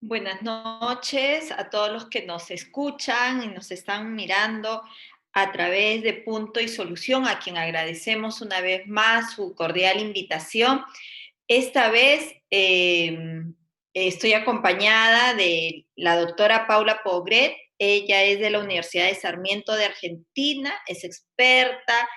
Buenas noches a todos los que nos escuchan y nos están mirando a través de Punto y Solución, a quien agradecemos una vez más su cordial invitación. Esta vez estoy acompañada de la doctora Paula Pogret. Ella es de la Universidad de Sarmiento de Argentina, es experta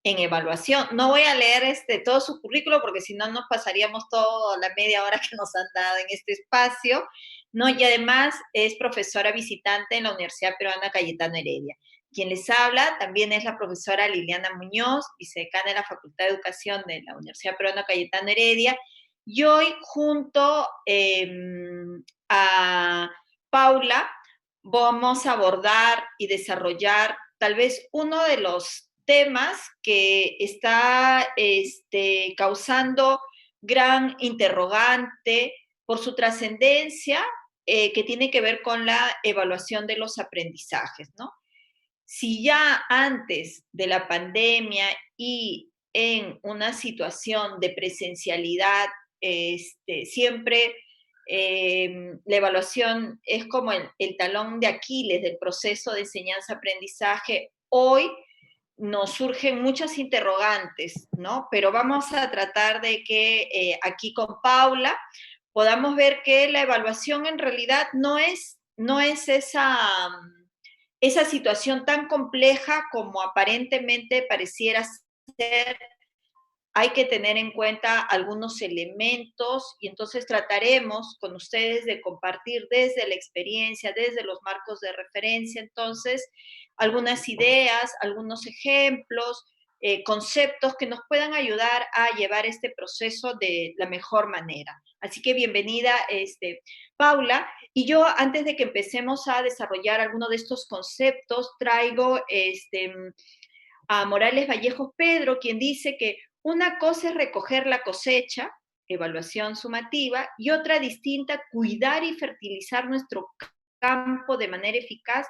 en evaluación. No voy a leer todo su currículo porque si no nos pasaríamos toda la media hora que nos han dado en este espacio, ¿no? Y además es profesora visitante en la Universidad Peruana Cayetano Heredia. Quien les habla también es la profesora Liliana Muñoz, vicedecana de la Facultad de Educación de la Universidad Peruana Cayetano Heredia, y hoy junto a Paula vamos a abordar y desarrollar tal vez uno de los temas que está causando gran interrogante por su trascendencia, que tiene que ver con la evaluación de los aprendizajes, ¿no? Si ya antes de la pandemia y en una situación de presencialidad, siempre la evaluación es como el talón de Aquiles del proceso de enseñanza-aprendizaje. Hoy nos surgen muchas interrogantes, ¿no? Pero vamos a tratar de que aquí con Paula podamos ver que la evaluación en realidad no es esa situación tan compleja como aparentemente pareciera ser. Hay que tener en cuenta algunos elementos y entonces trataremos con ustedes de compartir desde la experiencia, desde los marcos de referencia, entonces, algunas ideas, algunos ejemplos, conceptos que nos puedan ayudar a llevar este proceso de la mejor manera. Así que bienvenida, Paula. Y yo, antes de que empecemos a desarrollar alguno de estos conceptos, traigo a Morales Vallejos Pedro, quien dice que una cosa es recoger la cosecha, evaluación sumativa, y otra distinta, cuidar y fertilizar nuestro campo de manera eficaz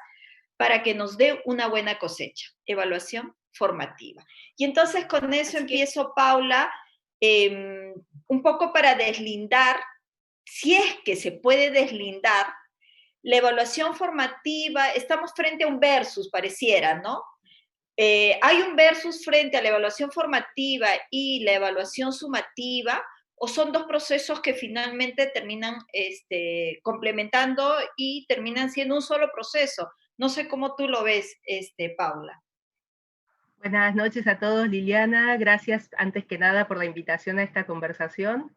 para que nos dé una buena cosecha, evaluación formativa. Y entonces con eso empiezo, Paula, un poco para deslindar, si es que se puede deslindar, la evaluación formativa, estamos frente a un versus, pareciera, ¿no? ¿Hay un versus frente a la evaluación formativa y la evaluación sumativa, o son dos procesos que finalmente terminan complementando y terminan siendo un solo proceso? No sé cómo tú lo ves, Paula. Buenas noches a todos, Liliana. Gracias antes que nada por la invitación a esta conversación.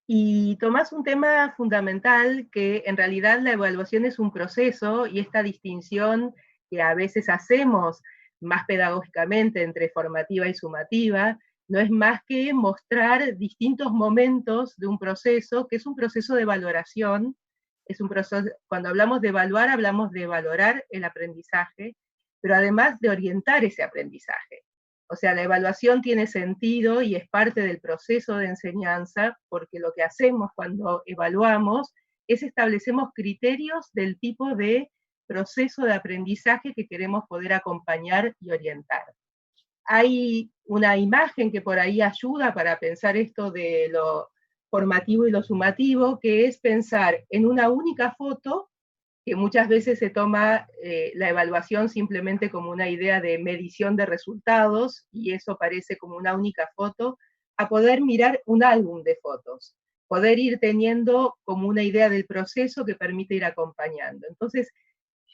Y tomás un tema fundamental que en realidad la evaluación es un proceso y esta distinción que a veces hacemos más pedagógicamente entre formativa y sumativa no es más que mostrar distintos momentos de un proceso que es un proceso de valoración. Es un proceso, cuando hablamos de evaluar, hablamos de valorar el aprendizaje, pero además de orientar ese aprendizaje. O sea, la evaluación tiene sentido y es parte del proceso de enseñanza, porque lo que hacemos cuando evaluamos es establecemos criterios del tipo de proceso de aprendizaje que queremos poder acompañar y orientar. Hay una imagen que por ahí ayuda para pensar esto de lo formativo y lo sumativo, que es pensar en una única foto, que muchas veces se toma la evaluación simplemente como una idea de medición de resultados, y eso parece como una única foto, a poder mirar un álbum de fotos, poder ir teniendo como una idea del proceso que permite ir acompañando. Entonces,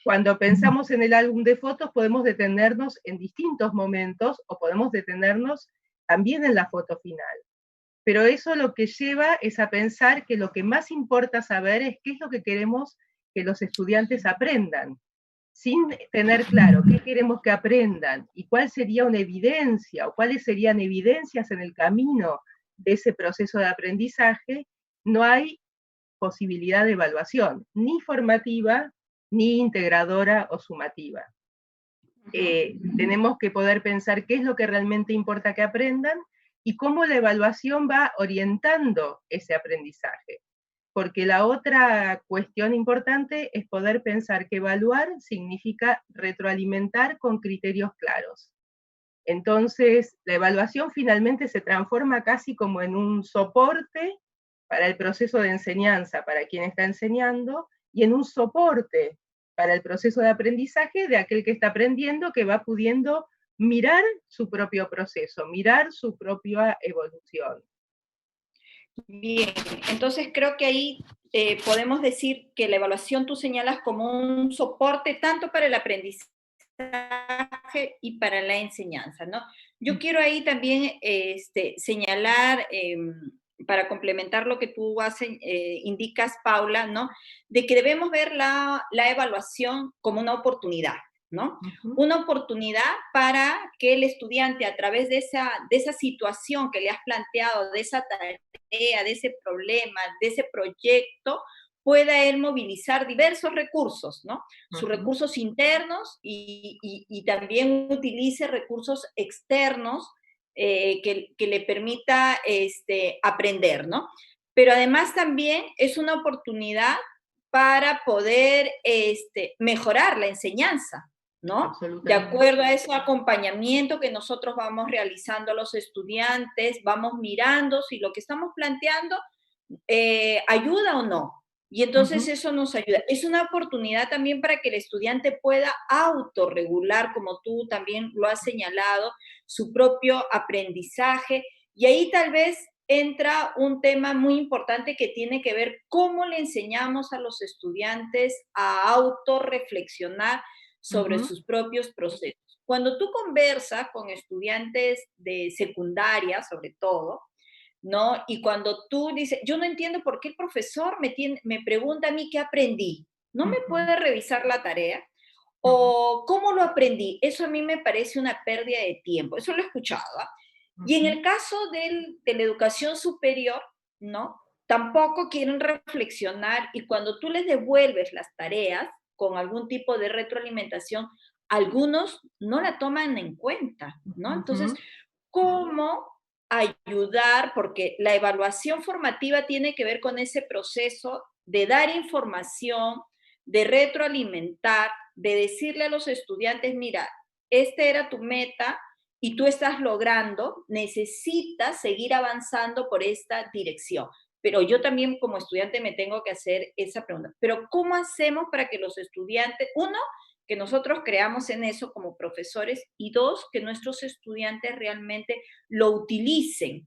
cuando pensamos en el álbum de fotos, podemos detenernos en distintos momentos o podemos detenernos también en la foto final. Pero eso lo que lleva es a pensar que lo que más importa saber es qué es lo que queremos que los estudiantes aprendan, sin tener claro qué queremos que aprendan y cuál sería una evidencia o cuáles serían evidencias en el camino de ese proceso de aprendizaje, no hay posibilidad de evaluación, ni formativa, ni integradora o sumativa. Tenemos que poder pensar qué es lo que realmente importa que aprendan y cómo la evaluación va orientando ese aprendizaje. Porque la otra cuestión importante es poder pensar que evaluar significa retroalimentar con criterios claros. Entonces, la evaluación finalmente se transforma casi como en un soporte para el proceso de enseñanza, para quien está enseñando, y en un soporte para el proceso de aprendizaje de aquel que está aprendiendo, que va pudiendo mirar su propio proceso, mirar su propia evolución. Bien, entonces creo que ahí podemos decir que la evaluación tú señalas como un soporte tanto para el aprendizaje y para la enseñanza, ¿no? Yo quiero ahí también señalar, para complementar lo que tú indicas, Paula, ¿no? De que debemos ver la evaluación como una oportunidad, ¿no? Una oportunidad para que el estudiante, a través de esa situación que le has planteado, de esa tarea, de ese problema, de ese proyecto, pueda él movilizar diversos recursos, ¿no? Sus recursos internos y también utilice recursos externos que le permita aprender, ¿no? Pero además también es una oportunidad para poder mejorar la enseñanza, ¿no? De acuerdo a ese acompañamiento que nosotros vamos realizando a los estudiantes, vamos mirando si lo que estamos planteando ayuda o no. Y entonces eso nos ayuda. Es una oportunidad también para que el estudiante pueda autorregular, como tú también lo has señalado, su propio aprendizaje. Y ahí tal vez entra un tema muy importante que tiene que ver cómo le enseñamos a los estudiantes a autorreflexionar sobre sus propios procesos. Cuando tú conversas con estudiantes de secundaria, sobre todo, ¿no? Y cuando tú dices, yo no entiendo por qué el profesor me pregunta a mí qué aprendí, ¿no me puede revisar la tarea? ¿O cómo lo aprendí? Eso a mí me parece una pérdida de tiempo, eso lo he escuchado. ¿Ah? Y en el caso de la educación superior, ¿no? Tampoco quieren reflexionar y cuando tú les devuelves las tareas con algún tipo de retroalimentación, algunos no la toman en cuenta, ¿no? Entonces, ¿cómo ayudar? Porque la evaluación formativa tiene que ver con ese proceso de dar información, de retroalimentar, de decirle a los estudiantes, mira, esta era tu meta y tú estás logrando, necesitas seguir avanzando por esta dirección. Pero yo también como estudiante me tengo que hacer esa pregunta. Pero ¿cómo hacemos para que los estudiantes, uno, que nosotros creamos en eso como profesores y dos, que nuestros estudiantes realmente lo utilicen?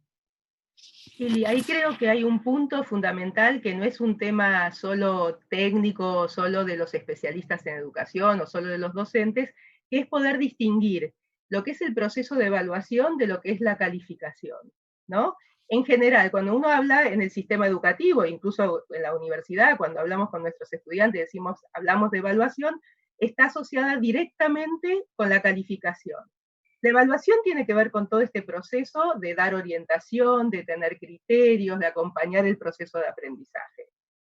Y ahí creo que hay un punto fundamental que no es un tema solo técnico, solo de los especialistas en educación o solo de los docentes, que es poder distinguir lo que es el proceso de evaluación de lo que es la calificación, ¿no? En general, cuando uno habla en el sistema educativo, incluso en la universidad, cuando hablamos con nuestros estudiantes, hablamos de evaluación, está asociada directamente con la calificación. La evaluación tiene que ver con todo este proceso de dar orientación, de tener criterios, de acompañar el proceso de aprendizaje,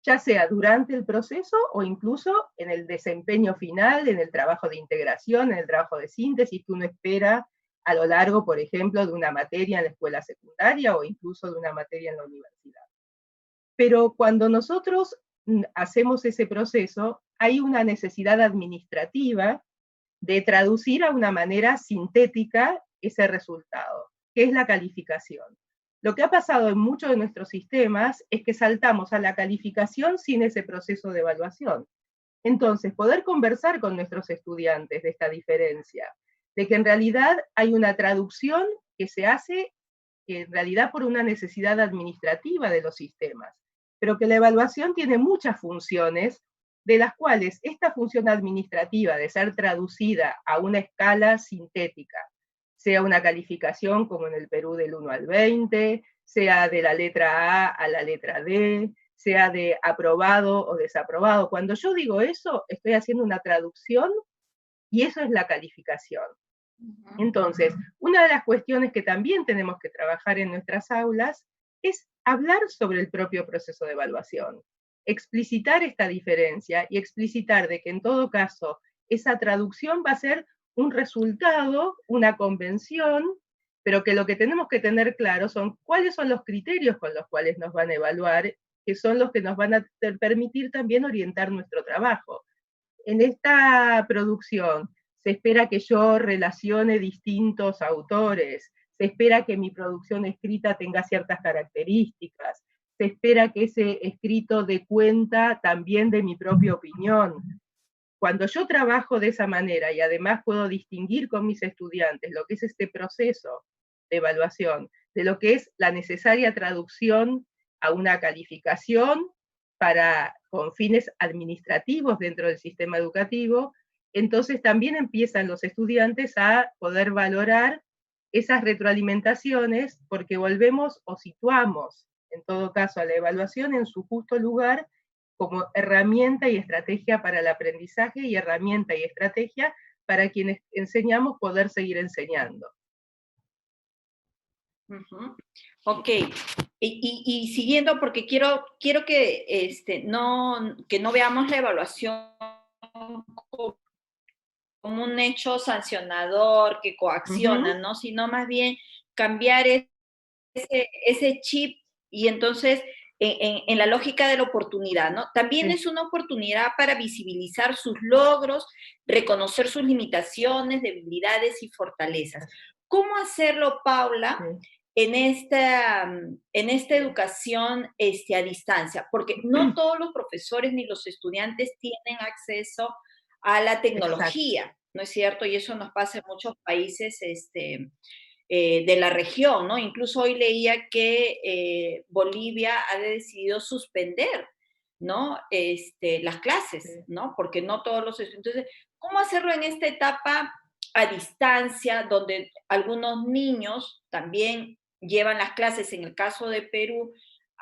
ya sea durante el proceso o incluso en el desempeño final, en el trabajo de integración, en el trabajo de síntesis que uno espera a lo largo, por ejemplo, de una materia en la escuela secundaria o incluso de una materia en la universidad. Pero cuando nosotros hacemos ese proceso, hay una necesidad administrativa de traducir a una manera sintética ese resultado, que es la calificación. Lo que ha pasado en muchos de nuestros sistemas es que saltamos a la calificación sin ese proceso de evaluación. Entonces, poder conversar con nuestros estudiantes de esta diferencia, de que en realidad hay una traducción que se hace en realidad por una necesidad administrativa de los sistemas, pero que la evaluación tiene muchas funciones, de las cuales esta función administrativa de ser traducida a una escala sintética, sea una calificación como en el Perú del 1 al 20, sea de la letra A la letra D, sea de aprobado o desaprobado. Cuando yo digo eso, estoy haciendo una traducción y eso es la calificación. Entonces, una de las cuestiones que también tenemos que trabajar en nuestras aulas es hablar sobre el propio proceso de evaluación, explicitar esta diferencia y explicitar de que en todo caso esa traducción va a ser un resultado, una convención, pero que lo que tenemos que tener claro son cuáles son los criterios con los cuales nos van a evaluar, que son los que nos van a permitir también orientar nuestro trabajo. En esta producción se espera que yo relacione distintos autores, se espera que mi producción escrita tenga ciertas características, se espera que ese escrito dé cuenta también de mi propia opinión. Cuando yo trabajo de esa manera y además puedo distinguir con mis estudiantes lo que es este proceso de evaluación, de lo que es la necesaria traducción a una calificación con fines administrativos dentro del sistema educativo, entonces también empiezan los estudiantes a poder valorar esas retroalimentaciones, porque volvemos o situamos, en todo caso, a la evaluación en su justo lugar como herramienta y estrategia para el aprendizaje y herramienta y estrategia para quienes enseñamos poder seguir enseñando. Ok, y siguiendo, porque quiero que, que no veamos la evaluación como un hecho sancionador que coacciona, ¿no? Sino más bien cambiar ese chip y entonces en la lógica de la oportunidad, ¿no? También es una oportunidad para visibilizar sus logros, reconocer sus limitaciones, debilidades y fortalezas. ¿Cómo hacerlo, Paula, en esta educación a distancia? Porque no todos los profesores ni los estudiantes tienen acceso a la tecnología, exacto, ¿no es cierto? Y eso nos pasa en muchos países de la región, ¿no? Incluso hoy leía que Bolivia ha decidido suspender, ¿no? Las clases, ¿no? Porque no todos los estudiantes. Entonces, ¿cómo hacerlo en esta etapa a distancia, donde algunos niños también llevan las clases? En el caso de Perú,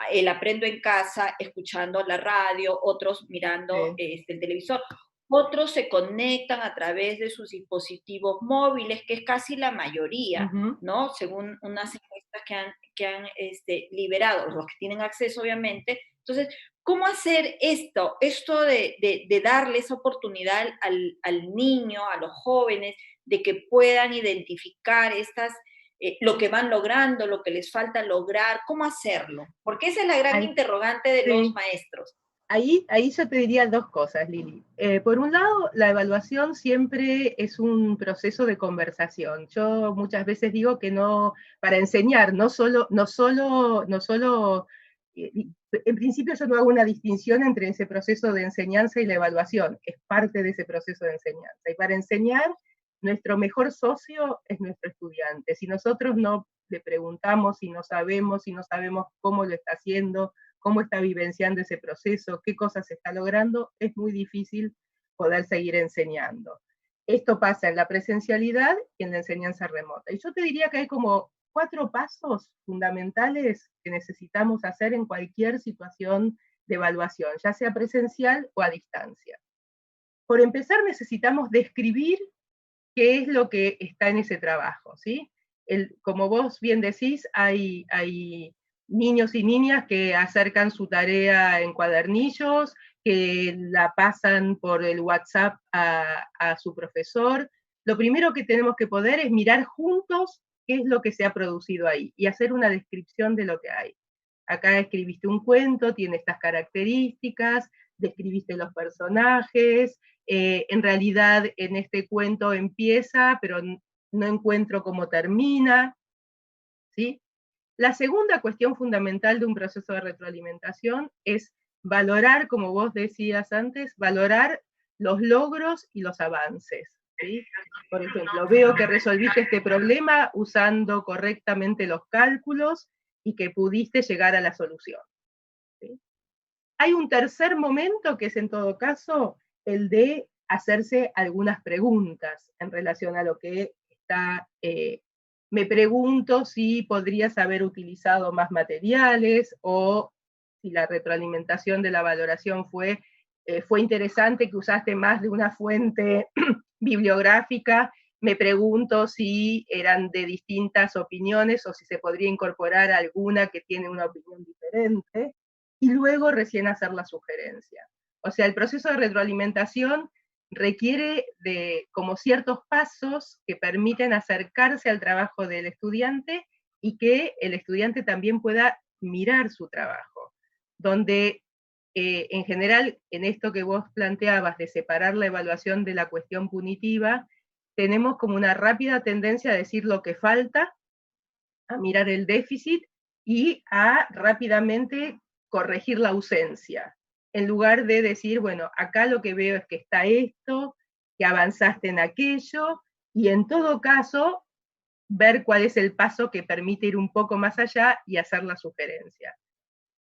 el aprendo en casa, escuchando la radio, otros mirando el televisor. Otros se conectan a través de sus dispositivos móviles, que es casi la mayoría, ¿no? Según unas encuestas que han liberado, los que tienen acceso, obviamente. Entonces, ¿cómo hacer esto de darle esa oportunidad al niño, a los jóvenes, de que puedan identificar lo que van logrando, lo que les falta lograr? ¿Cómo hacerlo? Porque esa es la gran interrogante de los maestros. Ahí yo te diría dos cosas, Lili. Por un lado, la evaluación siempre es un proceso de conversación. Yo muchas veces digo que no, para enseñar, en principio yo no hago una distinción entre ese proceso de enseñanza y la evaluación, es parte de ese proceso de enseñanza. Y para enseñar, nuestro mejor socio es nuestro estudiante. Si nosotros no le preguntamos, si no sabemos cómo lo está haciendo, cómo está vivenciando ese proceso, qué cosas está logrando, es muy difícil poder seguir enseñando. Esto pasa en la presencialidad y en la enseñanza remota. Y yo te diría que hay como 4 pasos fundamentales que necesitamos hacer en cualquier situación de evaluación, ya sea presencial o a distancia. Por empezar, necesitamos describir qué es lo que está en ese trabajo, ¿sí? Como vos bien decís, hay niños y niñas que acercan su tarea en cuadernillos, que la pasan por el WhatsApp a su profesor. Lo primero que tenemos que poder es mirar juntos qué es lo que se ha producido ahí y hacer una descripción de lo que hay. Acá escribiste un cuento, tiene estas características, describiste los personajes, en realidad en este cuento empieza, pero no encuentro cómo termina, ¿sí? La segunda cuestión fundamental de un proceso de retroalimentación es valorar, como vos decías antes, valorar los logros y los avances, ¿sí? Por ejemplo, veo que resolviste este problema usando correctamente los cálculos y que pudiste llegar a la solución, ¿sí? Hay un tercer momento que es en todo caso el de hacerse algunas preguntas en relación a lo que está. Me pregunto si podrías haber utilizado más materiales o si la retroalimentación de la valoración fue interesante que usaste más de una fuente bibliográfica. Me pregunto si eran de distintas opiniones o si se podría incorporar alguna que tiene una opinión diferente, y luego recién hacer la sugerencia. O sea, el proceso de retroalimentación requiere de como ciertos pasos que permiten acercarse al trabajo del estudiante y que el estudiante también pueda mirar su trabajo, donde en general, en esto que vos planteabas de separar la evaluación de la cuestión punitiva, tenemos como una rápida tendencia a decir lo que falta, a mirar el déficit y a rápidamente corregir la ausencia, en lugar de decir, bueno, acá lo que veo es que está esto, que avanzaste en aquello, y en todo caso, ver cuál es el paso que permite ir un poco más allá y hacer la sugerencia.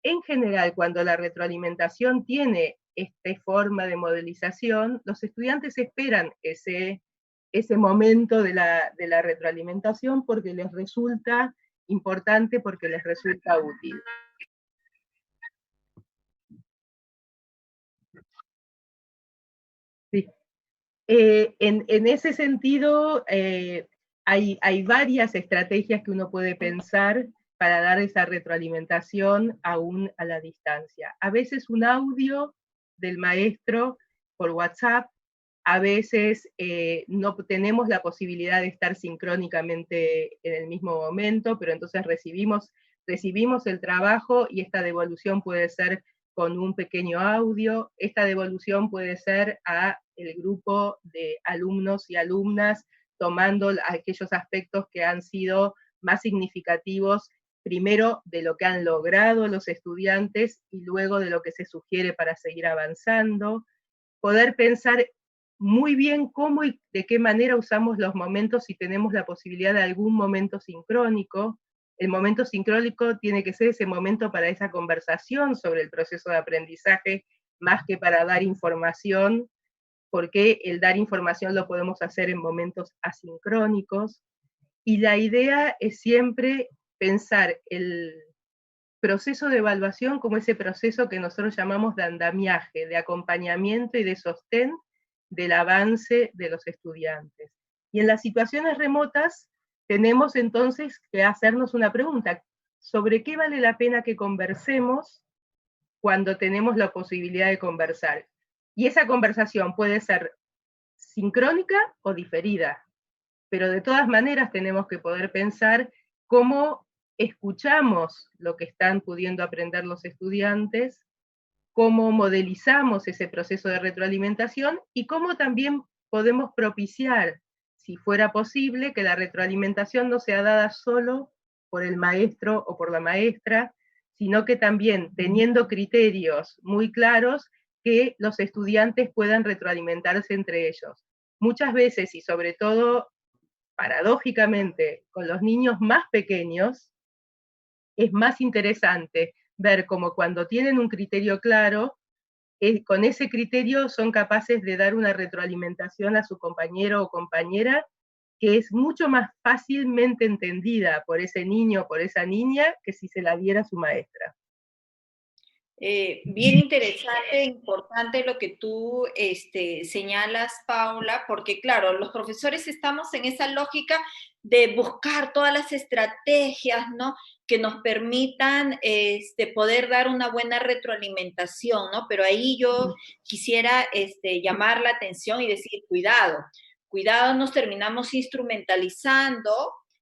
En general, cuando la retroalimentación tiene esta forma de modelización, los estudiantes esperan ese momento de la retroalimentación porque les resulta importante, porque les resulta útil. Sí. En ese sentido, hay varias estrategias que uno puede pensar para dar esa retroalimentación aún a la distancia. A veces un audio del maestro por WhatsApp, a veces no tenemos la posibilidad de estar sincrónicamente en el mismo momento, pero entonces recibimos el trabajo y esta devolución puede ser con un pequeño audio, esta devolución puede ser a el grupo de alumnos y alumnas tomando aquellos aspectos que han sido más significativos, primero de lo que han logrado los estudiantes y luego de lo que se sugiere para seguir avanzando, poder pensar muy bien cómo y de qué manera usamos los momentos si tenemos la posibilidad de algún momento sincrónico. El momento sincrónico tiene que ser ese momento para esa conversación sobre el proceso de aprendizaje, más que para dar información, porque el dar información lo podemos hacer en momentos asincrónicos. Y la idea es siempre pensar el proceso de evaluación como ese proceso que nosotros llamamos de andamiaje, de acompañamiento y de sostén del avance de los estudiantes. Y en las situaciones remotas tenemos entonces que hacernos una pregunta, ¿sobre qué vale la pena que conversemos cuando tenemos la posibilidad de conversar? Y esa conversación puede ser sincrónica o diferida, pero de todas maneras tenemos que poder pensar cómo escuchamos lo que están pudiendo aprender los estudiantes, cómo modelizamos ese proceso de retroalimentación y cómo también podemos propiciar, si fuera posible, que la retroalimentación no sea dada solo por el maestro o por la maestra, sino que también teniendo criterios muy claros, que los estudiantes puedan retroalimentarse entre ellos. Muchas veces, y sobre todo paradójicamente con los niños más pequeños, es más interesante ver cómo cuando tienen un criterio claro, con ese criterio son capaces de dar una retroalimentación a su compañero o compañera que es mucho más fácilmente entendida por ese niño o por esa niña que si se la diera su maestra. Bien interesante, importante lo que tú señalas, Paula, porque claro, los profesores estamos en esa lógica de buscar todas las estrategias, ¿no? Que nos permitan poder dar una buena retroalimentación, ¿no? Pero ahí yo quisiera llamar la atención y decir, cuidado, cuidado, nos terminamos instrumentalizando,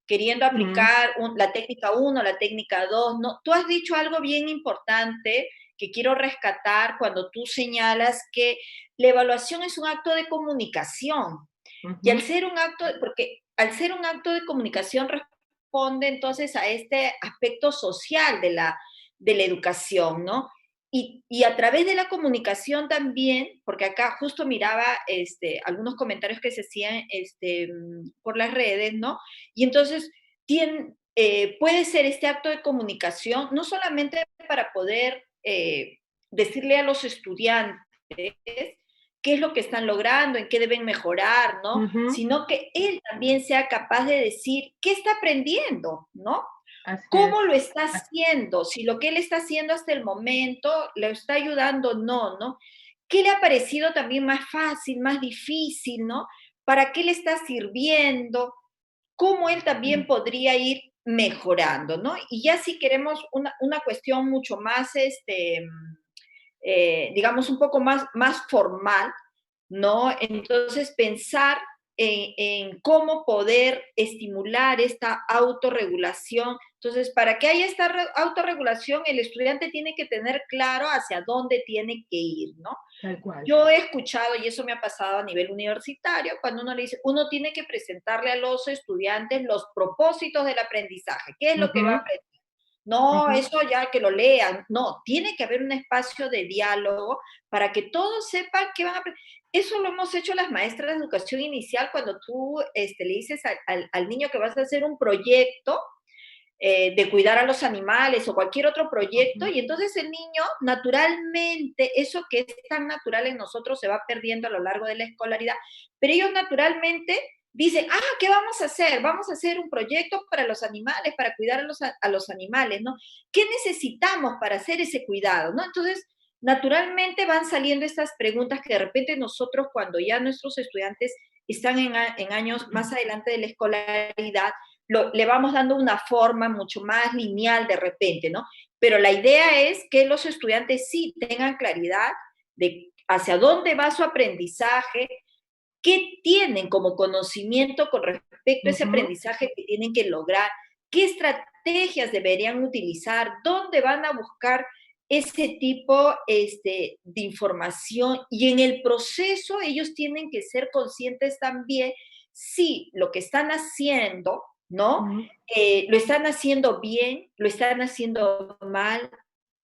queriendo aplicar la técnica 1, la técnica 2, ¿no? Tú has dicho algo bien importante que quiero rescatar cuando tú señalas que la evaluación es un acto de comunicación. Y al ser un acto, porque al ser un acto de comunicación responde entonces a este aspecto social de la educación, ¿no? Y a través de la comunicación también, porque acá justo miraba algunos comentarios que se hacían por las redes, ¿no? Y entonces puede ser este acto de comunicación no solamente para poder decirle a los estudiantes qué es lo que están logrando, en qué deben mejorar, ¿no? Sino que él también sea capaz de decir qué está aprendiendo, ¿no? ¿Cómo lo está haciendo? Si lo que él está haciendo hasta el momento le está ayudando o no, ¿no? ¿Qué le ha parecido también más fácil, más difícil, ¿no? ¿Para qué le está sirviendo? ¿Cómo él también podría ir mejorando, ¿no? Y ya si queremos una cuestión mucho más, digamos, un poco más formal, ¿no? Entonces, pensar en cómo poder estimular esta autorregulación. Entonces, para que haya esta autorregulación, el estudiante tiene que tener claro hacia dónde tiene que ir, ¿no? Tal cual. Yo he escuchado, y eso me ha pasado a nivel universitario, cuando uno le dice, uno tiene que presentarle a los estudiantes los propósitos del aprendizaje, qué es lo que va a aprender. no, Ujú, eso ya que lo lean. No, tiene que haber un espacio de diálogo para que todos sepan qué van a aprender. Eso lo hemos hecho las maestras de educación inicial cuando tú le dices al niño que vas a hacer un proyecto de cuidar a los animales o cualquier otro proyecto, ujú, y entonces el niño naturalmente, eso que es tan natural en nosotros se va perdiendo a lo largo de la escolaridad, pero ellos naturalmente dicen, ah, ¿qué vamos a hacer? Vamos a hacer un proyecto para los animales, para cuidar a los animales, ¿no? ¿Qué necesitamos para hacer ese cuidado, ¿no? Entonces, naturalmente van saliendo estas preguntas que de repente nosotros, cuando ya nuestros estudiantes están en años más adelante de la escolaridad, le vamos dando una forma mucho más lineal de repente, ¿no? Pero la idea es que los estudiantes sí tengan claridad de hacia dónde va su aprendizaje, qué tienen como conocimiento con respecto a ese ujú. aprendizaje que tienen que lograr, qué estrategias deberían utilizar, dónde van a buscar ese tipo de información, y en el proceso ellos tienen que ser conscientes también si lo que están haciendo, ¿no? Ujú. Lo están haciendo bien, lo están haciendo mal,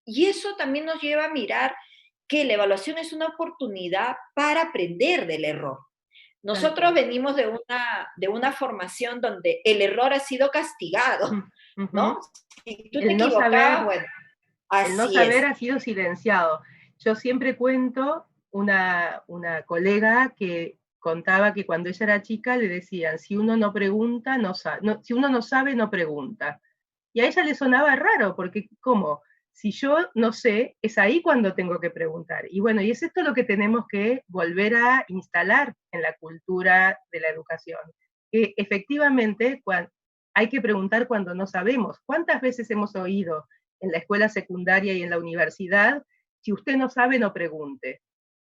y eso también nos lleva a mirar que la evaluación es una oportunidad para aprender del error. Tal Nosotros cual. venimos de una formación donde el error ha sido castigado, Mm, ¿no? ujú. Si tú te El no equivocabas, saber, bueno, el no así saber es. ha sido silenciado. Yo siempre cuento una colega que contaba que cuando ella era chica le decían, si uno no pregunta, no sabe, si uno no sabe, no pregunta. Y a ella le sonaba raro, porque ¿cómo? Si yo no sé, es ahí cuando tengo que preguntar. Y bueno, y es esto lo que tenemos que volver a instalar en la cultura de la educación. Que efectivamente hay que preguntar cuando no sabemos. ¿Cuántas veces hemos oído en la escuela secundaria y en la universidad, si usted no sabe, no pregunte?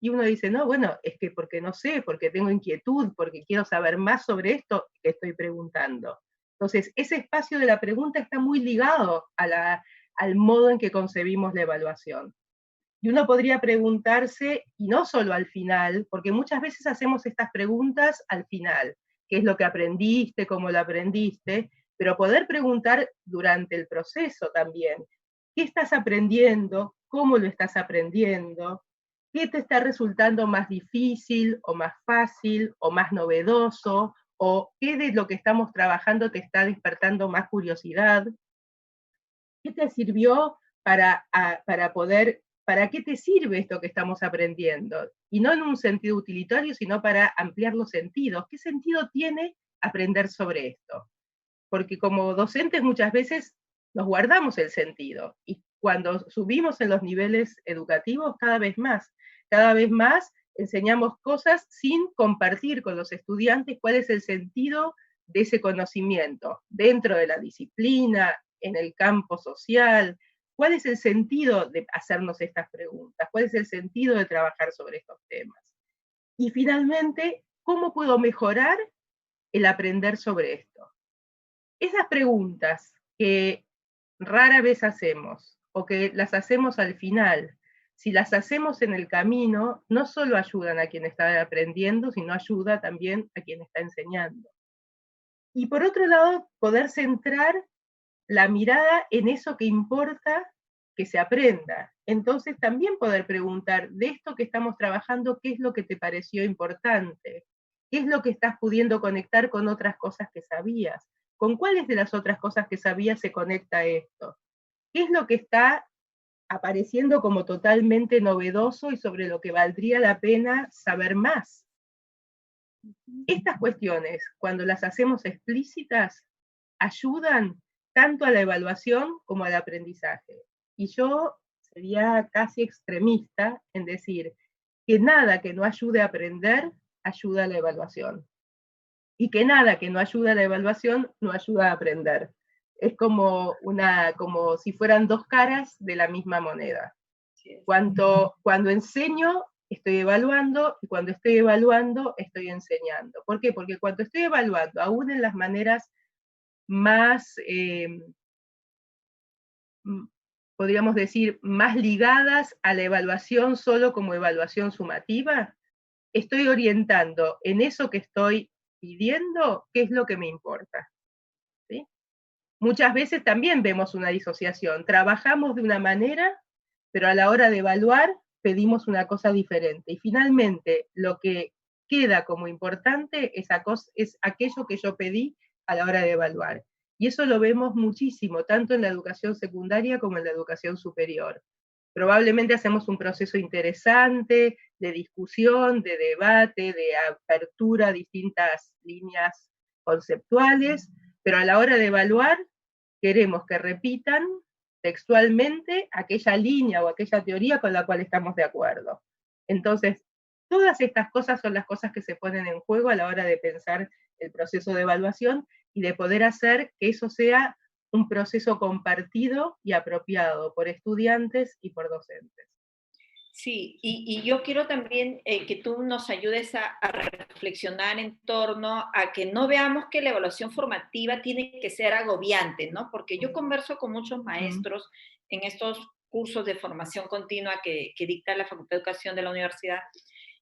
Y uno dice, no, bueno, es que porque no sé, porque tengo inquietud, porque quiero saber más sobre esto que estoy preguntando. Entonces, ese espacio de la pregunta está muy ligado al modo en que concebimos la evaluación. Y uno podría preguntarse, y no solo al final, porque muchas veces hacemos estas preguntas al final, qué es lo que aprendiste, cómo lo aprendiste, pero poder preguntar durante el proceso también, qué estás aprendiendo, cómo lo estás aprendiendo, qué te está resultando más difícil o más fácil o más novedoso, o qué de lo que estamos trabajando te está despertando más curiosidad. ¿Qué te sirvió para poder, para qué te sirve esto que estamos aprendiendo? Y no en un sentido utilitario, sino para ampliar los sentidos. ¿Qué sentido tiene aprender sobre esto? Porque como docentes muchas veces nos guardamos el sentido y cuando subimos en los niveles educativos cada vez más enseñamos cosas sin compartir con los estudiantes cuál es el sentido de ese conocimiento dentro de la disciplina, en el campo social, cuál es el sentido de hacernos estas preguntas, cuál es el sentido de trabajar sobre estos temas. Y finalmente, ¿cómo puedo mejorar el aprender sobre esto? Esas preguntas que rara vez hacemos o que las hacemos al final, si las hacemos en el camino, no solo ayudan a quien está aprendiendo, sino ayuda también a quien está enseñando. Y por otro lado, poder centrar la mirada en eso que importa que se aprenda. Entonces también poder preguntar de esto que estamos trabajando, ¿qué es lo que te pareció importante? ¿Qué es lo que estás pudiendo conectar con otras cosas que sabías? ¿Con cuáles de las otras cosas que sabías se conecta esto? ¿Qué es lo que está apareciendo como totalmente novedoso y sobre lo que valdría la pena saber más? Estas cuestiones, cuando las hacemos explícitas, ayudan tanto a la evaluación como al aprendizaje. Y yo sería casi extremista en decir que nada que no ayude a aprender ayuda a la evaluación. Y que nada que no ayude a la evaluación no ayuda a aprender. Es como si fueran dos caras de la misma moneda. Cuando enseño, estoy evaluando, y cuando estoy evaluando, estoy enseñando. ¿Por qué? Porque cuando estoy evaluando, aún en las maneras más, podríamos decir, más ligadas a la evaluación solo como evaluación sumativa, estoy orientando en eso que estoy pidiendo qué es lo que me importa. ¿Sí? muchas veces también vemos una disociación. Trabajamos de una manera, pero a la hora de evaluar pedimos una cosa diferente. Y finalmente, lo que queda como importante es aquello que yo pedí a la hora de evaluar. Y eso lo vemos muchísimo, tanto en la educación secundaria como en la educación superior. Probablemente hacemos un proceso interesante de discusión, de debate, de apertura a distintas líneas conceptuales, pero a la hora de evaluar queremos que repitan textualmente aquella línea o aquella teoría con la cual estamos de acuerdo. Entonces, todas estas cosas son las cosas que se ponen en juego a la hora de pensar el proceso de evaluación y de poder hacer que eso sea un proceso compartido y apropiado por estudiantes y por docentes. Sí, y yo quiero también que tú nos ayudes a reflexionar en torno a que no veamos que la evaluación formativa tiene que ser agobiante, ¿no? Porque yo converso con muchos maestros en estos cursos de formación continua que dicta la Facultad de Educación de la universidad,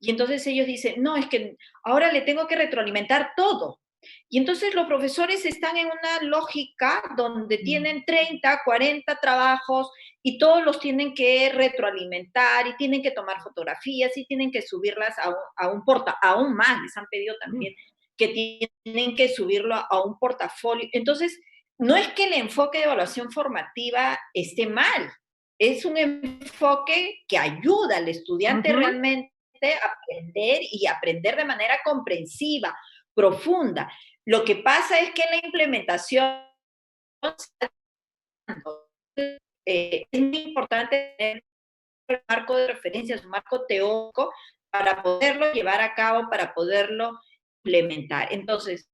y entonces ellos dicen, no, es que ahora le tengo que retroalimentar todo. Y entonces los profesores están en una lógica donde tienen 30, 40 trabajos y todos los tienen que retroalimentar y tienen que tomar fotografías y tienen que subirlas a un aún más, les han pedido también que tienen que subirlo a un portafolio. Entonces, no es que el enfoque de evaluación formativa esté mal, es un enfoque que ayuda al estudiante realmente a aprender y aprender de manera comprensiva, profunda. Lo que pasa es que la implementación es muy importante tener un marco de referencias, un marco teórico para poderlo llevar a cabo, para poderlo implementar. Entonces,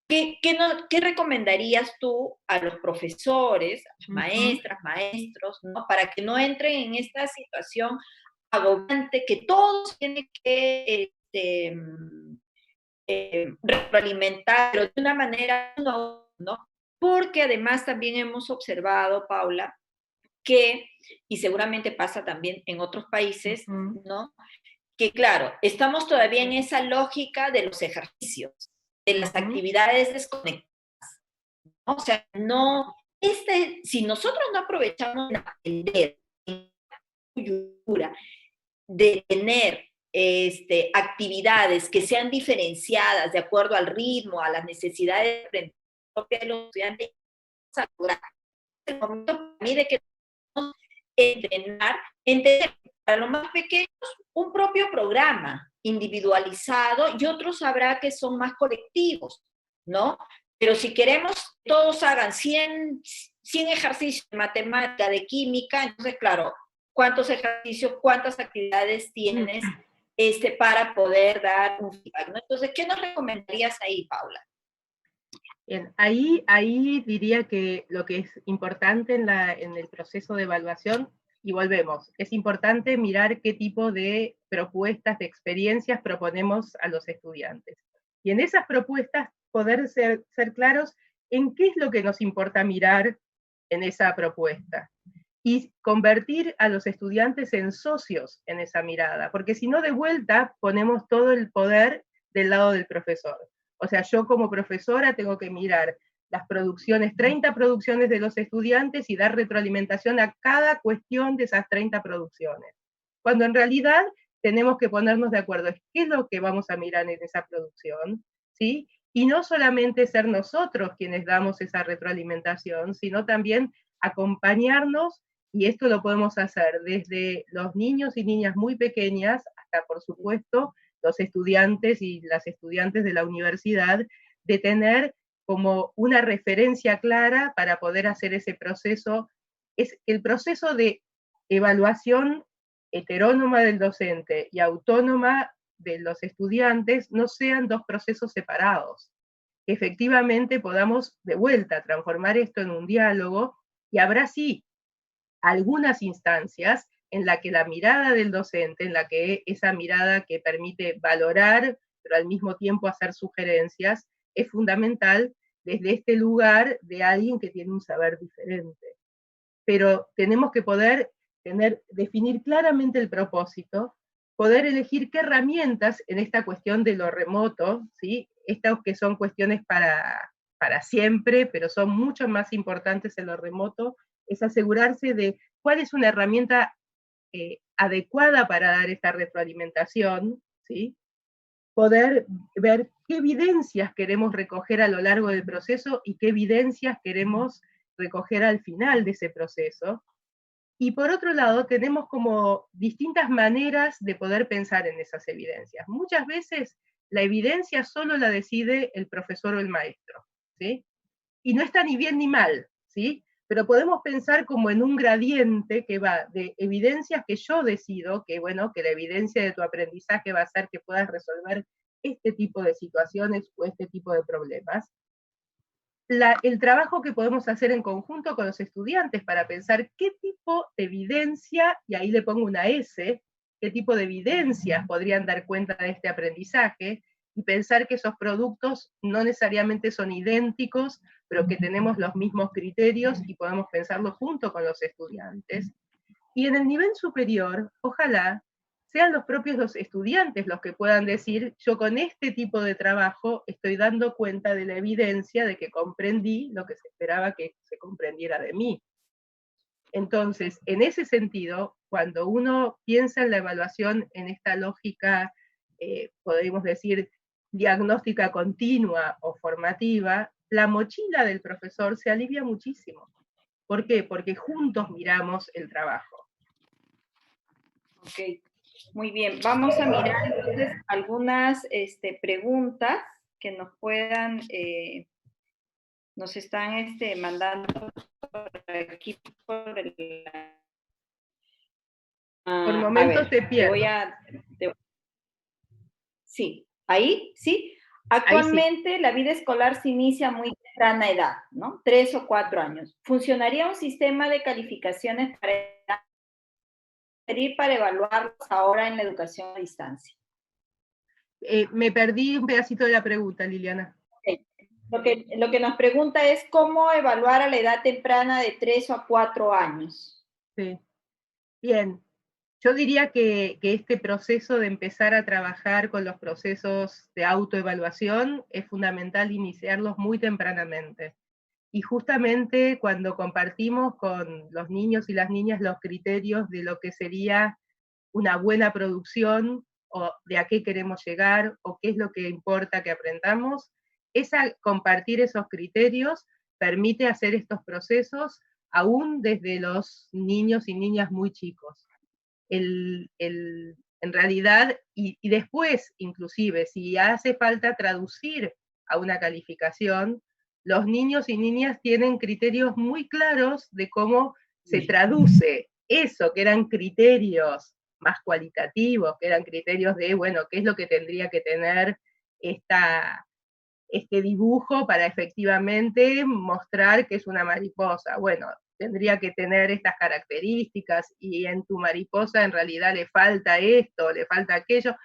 ¿qué recomendarías tú a los profesores, a las maestras, maestros, ¿no? Para que no entren en esta situación agobiante que todos tienen que retroalimentar, pero de una manera, ¿no? Porque además también hemos observado, Paula, que, y seguramente pasa también en otros países, ¿no? Que claro, estamos todavía en esa lógica de los ejercicios, de las actividades desconectadas, ¿no? O sea, no, si nosotros no aprovechamos de aprender de tener actividades que sean diferenciadas de acuerdo al ritmo, a las necesidades propias de los estudiantes, a lograr el momento para mí de que entrenar, entender para los más pequeños un propio programa individualizado y otros habrá que son más colectivos, ¿no? Pero si queremos que todos hagan 100 ejercicios de matemática, de química, entonces, claro, ¿cuántos ejercicios, cuántas actividades tienes para poder dar un feedback, ¿no? Entonces, ¿qué nos recomendarías ahí, Paula? Bien, ahí diría que lo que es importante en el proceso de evaluación, y volvemos, es importante mirar qué tipo de propuestas, de experiencias proponemos a los estudiantes. Y en esas propuestas poder ser claros en qué es lo que nos importa mirar en esa propuesta. Y convertir a los estudiantes en socios en esa mirada, porque si no, de vuelta ponemos todo el poder del lado del profesor. O sea, yo como profesora tengo que mirar las producciones, 30 producciones de los estudiantes y dar retroalimentación a cada cuestión de esas 30 producciones. Cuando en realidad tenemos que ponernos de acuerdo, qué es lo que vamos a mirar en esa producción, ¿sí? Y no solamente ser nosotros quienes damos esa retroalimentación, sino también acompañarnos, y esto lo podemos hacer desde los niños y niñas muy pequeñas hasta, por supuesto, los estudiantes y las estudiantes de la universidad, de tener como una referencia clara para poder hacer ese proceso. Es el proceso de evaluación heterónoma del docente y autónoma de los estudiantes no sean dos procesos separados. Efectivamente podamos de vuelta transformar esto en un diálogo, y habrá sí algunas instancias en la que la mirada del docente, en la que esa mirada que permite valorar, pero al mismo tiempo hacer sugerencias, es fundamental desde este lugar de alguien que tiene un saber diferente. Pero tenemos que poder definir claramente el propósito, poder elegir qué herramientas en esta cuestión de lo remoto, ¿sí? Estas que son cuestiones para para siempre, pero son mucho más importantes en lo remoto, es asegurarse de cuál es una herramienta adecuada para dar esta retroalimentación, ¿sí? Poder ver qué evidencias queremos recoger a lo largo del proceso y qué evidencias queremos recoger al final de ese proceso. Y por otro lado, tenemos como distintas maneras de poder pensar en esas evidencias. Muchas veces la evidencia solo la decide el profesor o el maestro, ¿sí? Y no está ni bien ni mal, ¿sí? Pero podemos pensar como en un gradiente que va de evidencias que yo decido, que bueno, que la evidencia de tu aprendizaje va a hacer que puedas resolver este tipo de situaciones o este tipo de problemas. El trabajo que podemos hacer en conjunto con los estudiantes para pensar qué tipo de evidencia, y ahí le pongo una S, qué tipo de evidencias podrían dar cuenta de este aprendizaje, y pensar que esos productos no necesariamente son idénticos, pero que tenemos los mismos criterios y podemos pensarlo junto con los estudiantes. Y en el nivel superior, ojalá sean los propios los estudiantes los que puedan decir, yo con este tipo de trabajo estoy dando cuenta de la evidencia de que comprendí lo que se esperaba que se comprendiera de mí. Entonces, en ese sentido, cuando uno piensa en la evaluación en esta lógica, podemos decir, diagnóstica continua o formativa, la mochila del profesor se alivia muchísimo. ¿Por qué? Porque juntos miramos el trabajo. Ok, muy bien. Vamos a mirar entonces algunas preguntas que nos puedan, nos están mandando por aquí por el... Por a momentos ver, te pierdo. Sí, ahí, sí. Ahí sí. Actualmente la vida escolar se inicia a muy temprana edad, ¿no? 3 o 4 años. ¿Funcionaría un sistema de calificaciones para evaluarlos ahora en la educación a distancia? Me perdí un pedacito de la pregunta, Liliana. Okay. Lo que nos pregunta es cómo evaluar a la edad temprana de 3 o 4 años. Sí. Bien, yo diría que este proceso de empezar a trabajar con los procesos de autoevaluación es fundamental iniciarlos muy tempranamente. Y justamente cuando compartimos con los niños y las niñas los criterios de lo que sería una buena producción, o de a qué queremos llegar, o qué es lo que importa que aprendamos, compartir esos criterios permite hacer estos procesos aún desde los niños y niñas muy chicos. En realidad, y después inclusive, si hace falta traducir a una calificación, los niños y niñas tienen criterios muy claros de cómo se traduce eso, que eran criterios más cualitativos, que eran criterios de, bueno, qué es lo que tendría que tener este dibujo para efectivamente mostrar que es una mariposa. Bueno, tendría que tener estas características y en tu mariposa en realidad le falta esto, le falta aquello.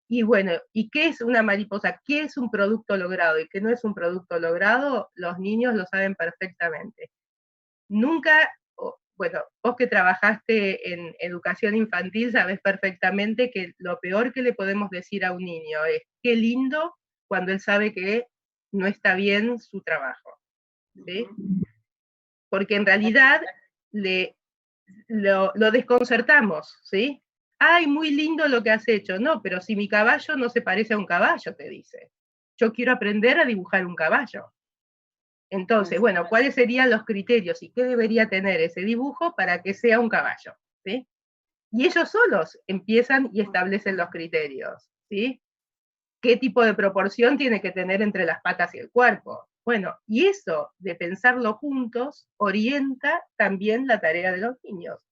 Y bueno, ¿y qué es una mariposa? ¿Qué es un producto logrado y qué no es un producto logrado? Los niños lo saben perfectamente. Nunca, bueno, vos que trabajaste en educación infantil sabés perfectamente que lo peor que le podemos decir a un niño es qué lindo cuando él sabe que no está bien su trabajo, ¿sí? Porque en realidad lo desconcertamos, ¿sí? Ay, muy lindo lo que has hecho. No, pero si mi caballo no se parece a un caballo, te dice. Yo quiero aprender a dibujar un caballo. Entonces, bueno, ¿cuáles serían los criterios y qué debería tener ese dibujo para que sea un caballo? ¿Sí? Y ellos solos empiezan y establecen los criterios, ¿sí? ¿Qué tipo de proporción tiene que tener entre las patas y el cuerpo? Bueno, y eso de pensarlo juntos orienta también la tarea de los niños.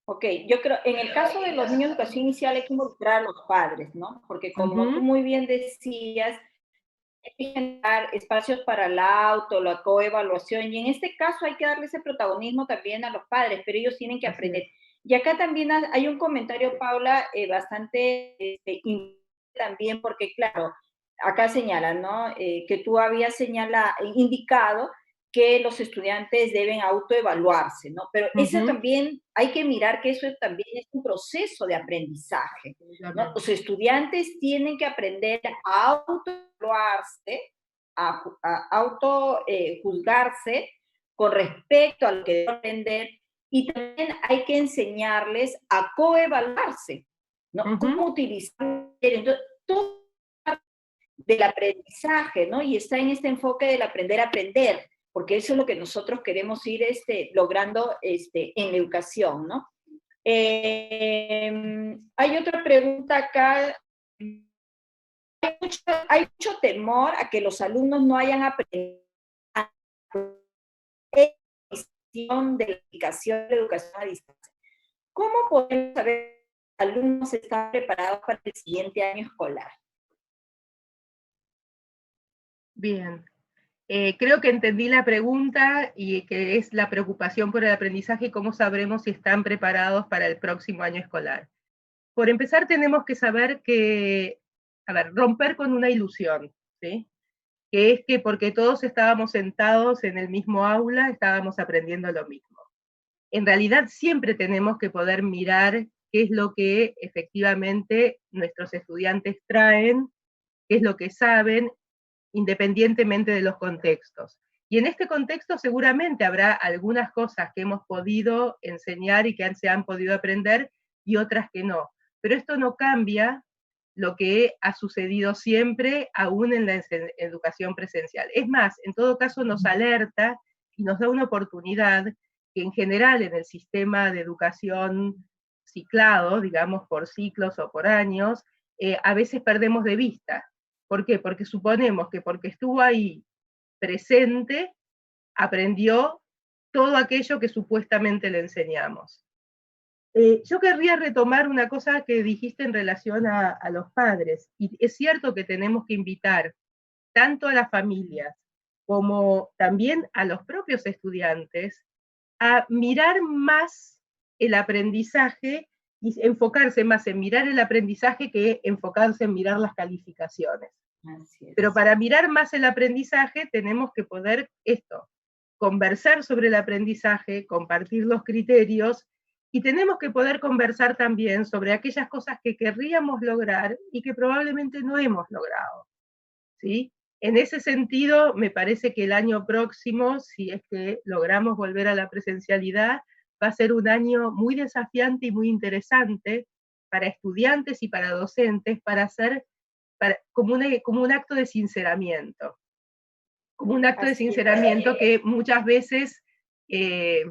Ok, yo creo, en el caso de los niños de educación inicial hay que involucrar a los padres, ¿no? Porque como tú muy bien decías, hay que generar espacios para la la coevaluación, y en este caso hay que darle ese protagonismo también a los padres, pero ellos tienen que aprender. Y acá también hay un comentario, Paula, bastante también, porque claro, acá señalan, ¿no? Que tú habías indicado que los estudiantes deben autoevaluarse, ¿no? Pero eso Ujú. también, hay que mirar que eso también es un proceso de aprendizaje, ¿no? Absolutamente. Los estudiantes tienen que aprender a autoevaluarse, a auto juzgarse con respecto a lo que deben aprender, y también hay que enseñarles a coevaluarse, ¿no? Ujú. Cómo utilizar, entonces, todo del aprendizaje, ¿no? Y está en este enfoque del aprender a aprender, porque eso es lo que nosotros queremos ir logrando en la educación, ¿no? Hay otra pregunta acá. Hay mucho temor a que los alumnos no hayan aprendido de la aplicación de la educación a distancia. ¿Cómo podemos saber si los alumnos están preparados para el siguiente año escolar? Bien. Creo que entendí la pregunta y que es la preocupación por el aprendizaje y cómo sabremos si están preparados para el próximo año escolar. Por empezar, tenemos que saber que, a ver, romper con una ilusión, ¿sí? Que es que porque todos estábamos sentados en el mismo aula, estábamos aprendiendo lo mismo. En realidad siempre tenemos que poder mirar qué es lo que efectivamente nuestros estudiantes traen, qué es lo que saben, independientemente de los contextos. Y en este contexto seguramente habrá algunas cosas que hemos podido enseñar y que se han podido aprender y otras que no. Pero esto no cambia lo que ha sucedido siempre, aún en la educación presencial. Es más, en todo caso nos alerta y nos da una oportunidad que en general en el sistema de educación ciclado, digamos por ciclos o por años, a veces perdemos de vista. ¿Por qué? Porque suponemos que porque estuvo ahí presente, aprendió todo aquello que supuestamente le enseñamos. Yo querría retomar una cosa que dijiste en relación a los padres, y es cierto que tenemos que invitar tanto a las familias como también a los propios estudiantes a mirar más el aprendizaje y enfocarse más en mirar el aprendizaje que enfocarse en mirar las calificaciones. Así Pero es. para mirar más el aprendizaje tenemos que poder esto, conversar sobre el aprendizaje, compartir los criterios y tenemos que poder conversar también sobre aquellas cosas que querríamos lograr y que probablemente no hemos logrado, ¿sí? En ese sentido, me parece que el año próximo, si es que logramos volver a la presencialidad, va a ser un año muy desafiante y muy interesante para estudiantes y para docentes, para hacer como un acto de sinceramiento, como un acto de Así es. sinceramiento que muchas veces eh,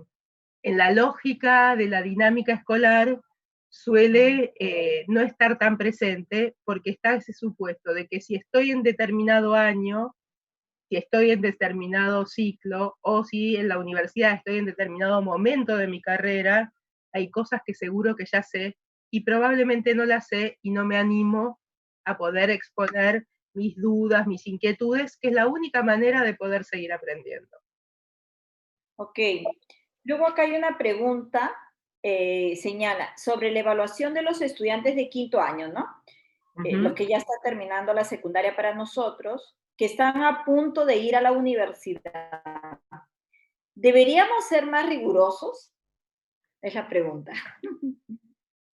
en la lógica de la dinámica escolar suele no estar tan presente porque está ese supuesto de que si estoy en determinado año, si estoy en determinado ciclo o si en la universidad estoy en determinado momento de mi carrera, hay cosas que seguro que ya sé y probablemente no las sé y no me animo a poder exponer mis dudas, mis inquietudes, que es la única manera de poder seguir aprendiendo. Ok. Luego acá hay una pregunta, señala, sobre la evaluación de los estudiantes de quinto año, ¿no? Los Ujú. que ya están terminando la secundaria para nosotros, que están a punto de ir a la universidad. ¿Deberíamos ser más rigurosos? Es la pregunta.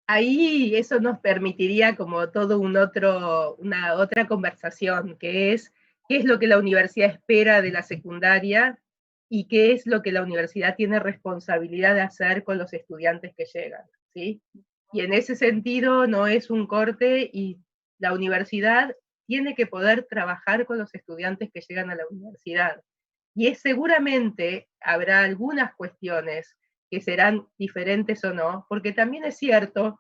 Ahí eso nos permitiría como todo una otra conversación, que es qué es lo que la universidad espera de la secundaria y qué es lo que la universidad tiene responsabilidad de hacer con los estudiantes que llegan, ¿sí? Y en ese sentido no es un corte y la universidad tiene que poder trabajar con los estudiantes que llegan a la universidad. Y es seguramente habrá algunas cuestiones que serán diferentes o no, porque también es cierto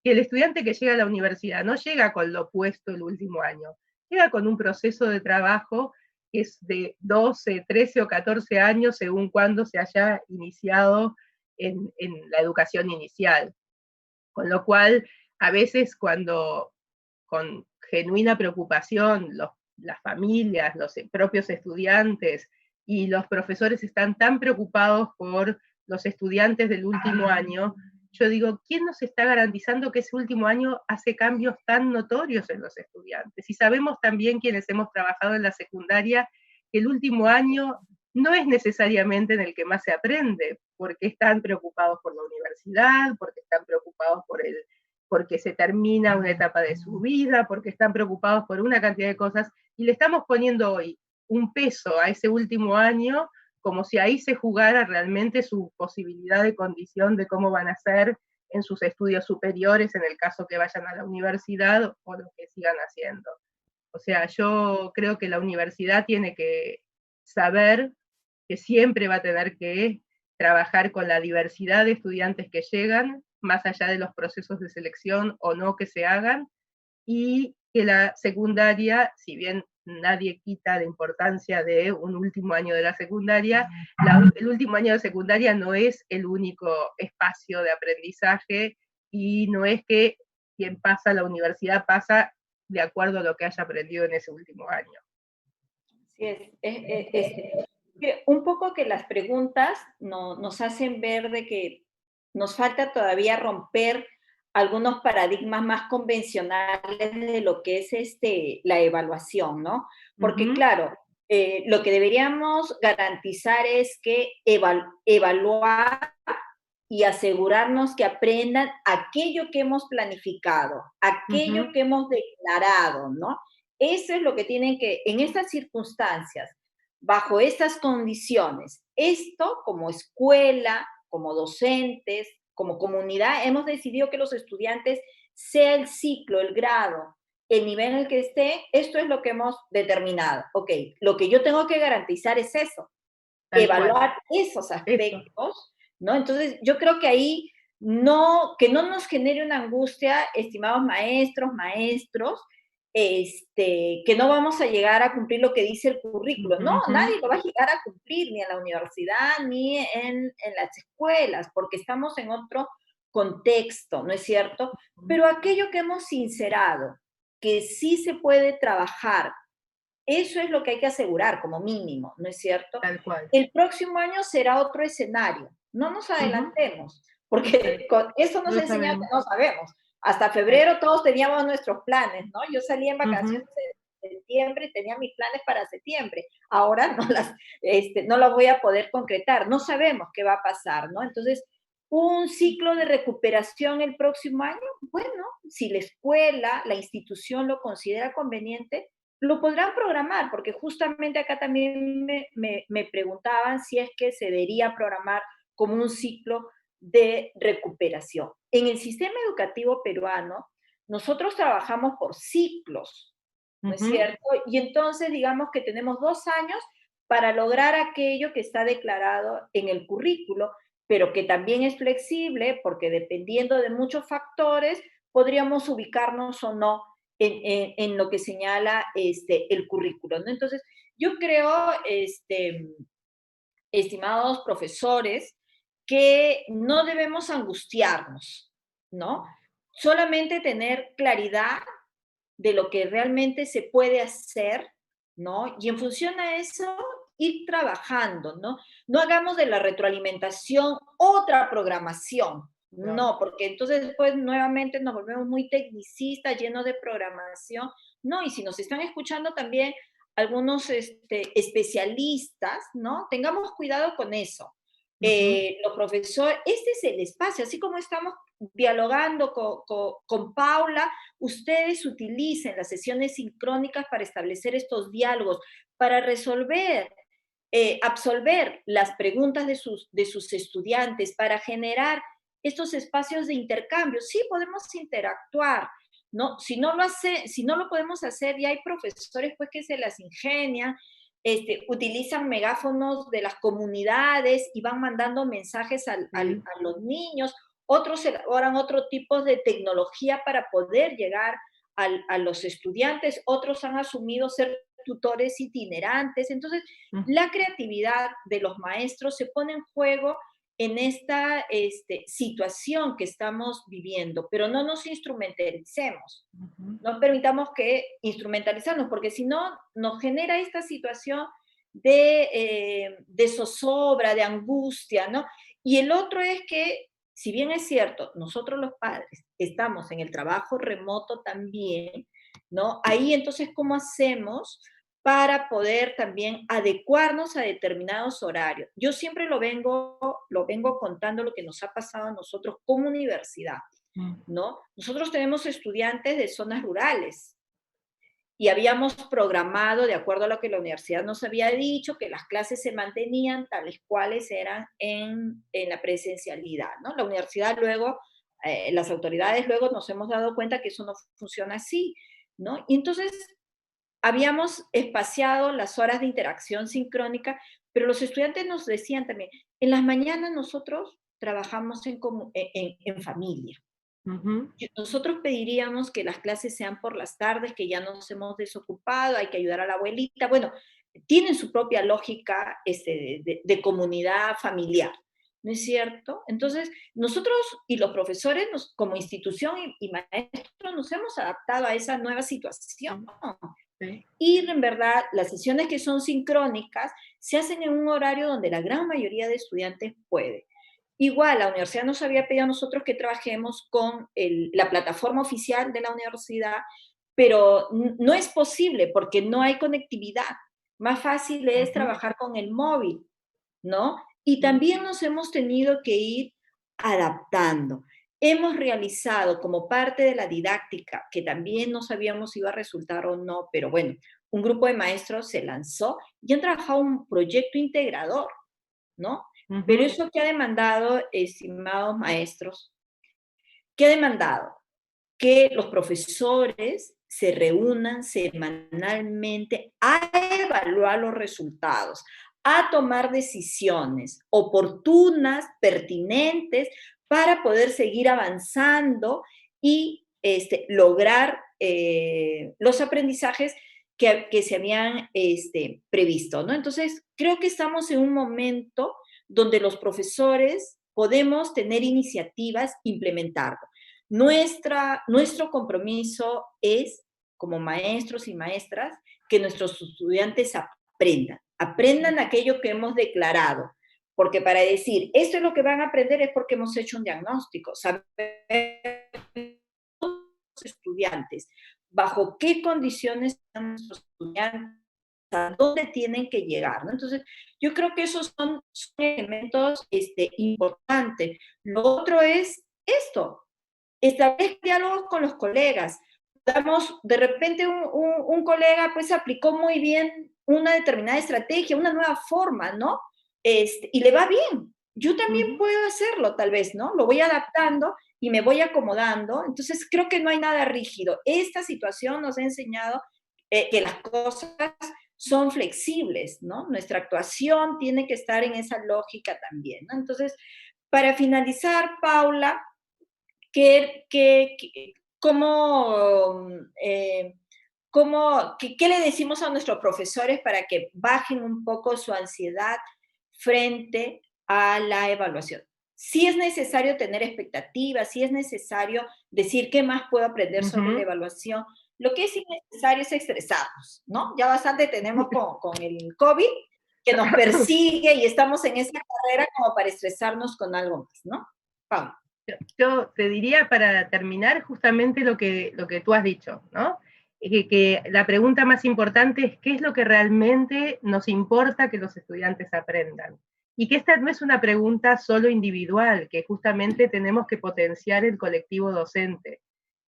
que el estudiante que llega a la universidad no llega con lo opuesto el último año, llega con un proceso de trabajo que es de 12, 13 o 14 años según cuando se haya iniciado en la educación inicial. Con lo cual, a veces cuando con genuina preocupación las familias, los propios estudiantes y los profesores están tan preocupados por los estudiantes del último año, yo digo, ¿quién nos está garantizando que ese último año hace cambios tan notorios en los estudiantes? Y sabemos también quienes hemos trabajado en la secundaria que el último año no es necesariamente en el que más se aprende, porque están preocupados por la universidad, porque están preocupados porque se termina una etapa de su vida, porque están preocupados por una cantidad de cosas, y le estamos poniendo hoy un peso a ese último año como si ahí se jugara realmente su posibilidad de condición de cómo van a ser en sus estudios superiores, en el caso que vayan a la universidad o lo que sigan haciendo. O sea, yo creo que la universidad tiene que saber que siempre va a tener que trabajar con la diversidad de estudiantes que llegan, más allá de los procesos de selección o no que se hagan, y que la secundaria, si bien nadie quita la importancia de un último año de la secundaria, el último año de secundaria no es el único espacio de aprendizaje y no es que quien pasa a la universidad pasa de acuerdo a lo que haya aprendido en ese último año. Sí, que un poco que las preguntas nos hacen ver de que nos falta todavía romper algunos paradigmas más convencionales de lo que es la evaluación, ¿no? Porque claro, lo que deberíamos garantizar es que evaluar y asegurarnos que aprendan aquello que hemos planificado, aquello que hemos declarado, ¿no? Eso es lo que tienen que, en estas circunstancias, bajo estas condiciones, esto como escuela, como docentes, como comunidad, hemos decidido que los estudiantes, sea el ciclo, el grado, el nivel en el que esté, esto es lo que hemos determinado. Ok, lo que yo tengo que garantizar es eso, evaluar esos aspectos, ¿no? Entonces, yo creo que ahí que no nos genere una angustia, estimados maestros, que no vamos a llegar a cumplir lo que dice el currículo. No, nadie lo va a llegar a cumplir, ni en la universidad, ni en las escuelas, porque estamos en otro contexto, ¿no es cierto? Pero aquello que hemos sincerado, que sí se puede trabajar, eso es lo que hay que asegurar como mínimo, ¿no es cierto? Tal cual. El próximo año será otro escenario. No nos adelantemos, porque eso nos enseña que no sabemos. Hasta febrero todos teníamos nuestros planes, ¿no? Yo salí en vacaciones en septiembre y tenía mis planes para septiembre. Ahora no las voy a poder concretar. No sabemos qué va a pasar, ¿no? Entonces, un ciclo de recuperación el próximo año, bueno, si la escuela, la institución lo considera conveniente, lo podrán programar, porque justamente acá también me preguntaban si es que se debería programar como un ciclo de recuperación. En el sistema educativo peruano, nosotros trabajamos por ciclos, ¿no es cierto? Y entonces digamos que tenemos 2 años para lograr aquello que está declarado en el currículo, pero que también es flexible porque dependiendo de muchos factores, podríamos ubicarnos o no en lo que señala el currículo, ¿no? Entonces, yo creo, estimados profesores, que no debemos angustiarnos, ¿no? Solamente tener claridad de lo que realmente se puede hacer, ¿no? Y en función a eso, ir trabajando, ¿no? No hagamos de la retroalimentación otra programación, no, porque entonces después nuevamente nos volvemos muy tecnicistas, llenos de programación, no, y si nos están escuchando también algunos especialistas, ¿no? Tengamos cuidado con eso. Los profesores, este es el espacio, así como estamos dialogando con Paula, ustedes utilicen las sesiones sincrónicas para establecer estos diálogos, para resolver, absolver las preguntas de sus estudiantes, para generar estos espacios de intercambio. Sí, podemos interactuar, ¿no? Si no lo podemos hacer, ya hay profesores pues que se las ingenian, utilizan megáfonos de las comunidades y van mandando mensajes a los niños, otros elaboran otro tipo de tecnología para poder llegar a los estudiantes, otros han asumido ser tutores itinerantes. Entonces, la creatividad de los maestros se pone en juego en esta situación que estamos viviendo, pero no nos instrumentalicemos, no permitamos que instrumentalizarnos, porque si no, nos genera esta situación de zozobra, de angustia, ¿no? Y el otro es que, si bien es cierto, nosotros los padres estamos en el trabajo remoto también, ¿no? Ahí entonces, ¿cómo hacemos para poder también adecuarnos a determinados horarios. Yo siempre lo vengo contando lo que nos ha pasado a nosotros como universidad, ¿no? Nosotros tenemos estudiantes de zonas rurales y habíamos programado, de acuerdo a lo que la universidad nos había dicho, que las clases se mantenían tales cuales eran en la presencialidad, ¿no? La universidad luego, las autoridades luego nos hemos dado cuenta que eso no funciona así, ¿no? Y entonces habíamos espaciado las horas de interacción sincrónica, pero los estudiantes nos decían también, en las mañanas nosotros trabajamos en familia. Ujú, Nosotros pediríamos que las clases sean por las tardes, que ya nos hemos desocupado, hay que ayudar a la abuelita. Bueno, tienen su propia lógica de comunidad familiar, ¿no es cierto? Entonces, nosotros y los profesores, como institución y maestros, nos hemos adaptado a esa nueva situación. sí, sí. Y en verdad, las sesiones que son sincrónicas se hacen en un horario donde la gran mayoría de estudiantes puede. Igual, la universidad nos había pedido a nosotros que trabajemos con la plataforma oficial de la universidad, pero no es posible porque no hay conectividad. Más fácil es Ujú, trabajar con el móvil, ¿no? Y sí, también nos hemos tenido que ir adaptando. Hemos realizado como parte de la didáctica, que también no sabíamos si iba a resultar o no, pero bueno, un grupo de maestros se lanzó y han trabajado un proyecto integrador, ¿no? Pero ujú, eso que ha demandado, estimados maestros, ¿qué ha demandado? Que los profesores se reúnan semanalmente a evaluar los resultados, a tomar decisiones oportunas, pertinentes, para poder seguir avanzando y lograr los aprendizajes que se habían previsto, ¿no? Entonces, creo que estamos en un momento donde los profesores podemos tener iniciativas, implementarlo. Nuestro compromiso es, como maestros y maestras, que nuestros estudiantes aprendan aquello que hemos declarado, porque para decir, esto es lo que van a aprender es porque hemos hecho un diagnóstico, saber los estudiantes, bajo qué condiciones están nuestros estudiantes, a dónde tienen que llegar, ¿no? Entonces, yo creo que esos son elementos importantes. Lo otro es esto, establezca diálogos con los colegas. De repente un colega pues aplicó muy bien una determinada estrategia, una nueva forma, ¿no? Y le va bien. Yo también ujú. puedo hacerlo, tal vez, ¿no? Lo voy adaptando y me voy acomodando. Entonces, creo que no hay nada rígido. Esta situación nos ha enseñado que las cosas son flexibles, ¿no? Nuestra actuación tiene que estar en esa lógica también, ¿no? Entonces, para finalizar, Paula, cómo, qué le decimos a nuestros profesores para que bajen un poco su ansiedad frente a la evaluación? Sí es necesario tener expectativas, sí es necesario decir qué más puedo aprender sobre la Ujú. evaluación. Lo que es innecesario es estresarnos, ¿no? Ya bastante tenemos con el COVID que nos persigue y estamos en esa carrera como para estresarnos con algo más, ¿no? Vamos. Yo te diría para terminar justamente lo que tú has dicho, ¿no? Que la pregunta más importante es qué es lo que realmente nos importa que los estudiantes aprendan. Y que esta no es una pregunta solo individual, que justamente tenemos que potenciar el colectivo docente.